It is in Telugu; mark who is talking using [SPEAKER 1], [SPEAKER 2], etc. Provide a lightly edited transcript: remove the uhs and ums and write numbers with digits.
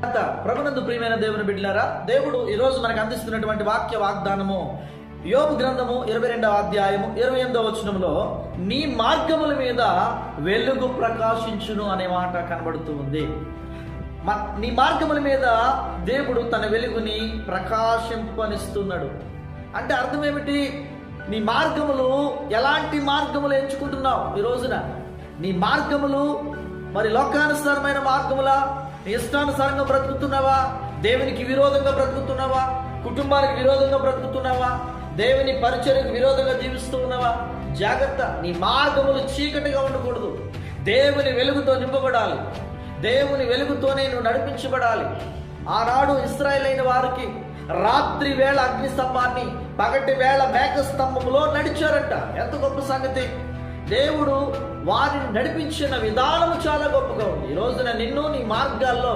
[SPEAKER 1] ప్రభునందు ప్రియమైన దేవుని బిడ్డలారా, దేవుడు ఈరోజు మనకు అందిస్తున్నటువంటి వాగ్దానము యోబు గ్రంథము 22వ అధ్యాయము 28వ వచనంలో నీ మార్గముల మీద వెలుగు ప్రకాశించును అనే మాట కనబడుతూ ఉంది. నీ మార్గముల మీద దేవుడు తన వెలుగుని ప్రకాశింపనిస్తున్నాడు. అంటే అర్థం ఏమిటి? నీ మార్గములు ఎలాంటి మార్గములు ఎంచుకుంటున్నావు? ఈ రోజున నీ మార్గములు మరి లోకానుసారమైన మార్గములా? నీ ఇష్టానుసారంగా బ్రతుకుతున్నావా? దేవునికి విరోధంగా బ్రతుకుతున్నావా? కుటుంబానికి విరోధంగా బ్రతుకుతున్నావా? దేవుని పరిచర్యకు విరోధంగా జీవిస్తూ ఉన్నావా? జాగ్రత్త. నీ మార్గములు చీకటిగా ఉండకూడదు. దేవుని వెలుగుతో నింపబడాలి. దేవుని వెలుగుతోనే నువ్వు నడిపించబడాలి. ఆనాడు ఇశ్రాయేలు అయిన వారికి రాత్రి వేళ అగ్ని స్తంభాన్ని, పగటి వేళ మేఘ స్తంభములో నడిచారంట. ఎంత గొప్ప సంగతి! దేవుడు వారిని నడిపించిన విధానము చాలా గొప్పగా ఉంది. ఈ రోజున నిన్ను నీ మార్గాల్లో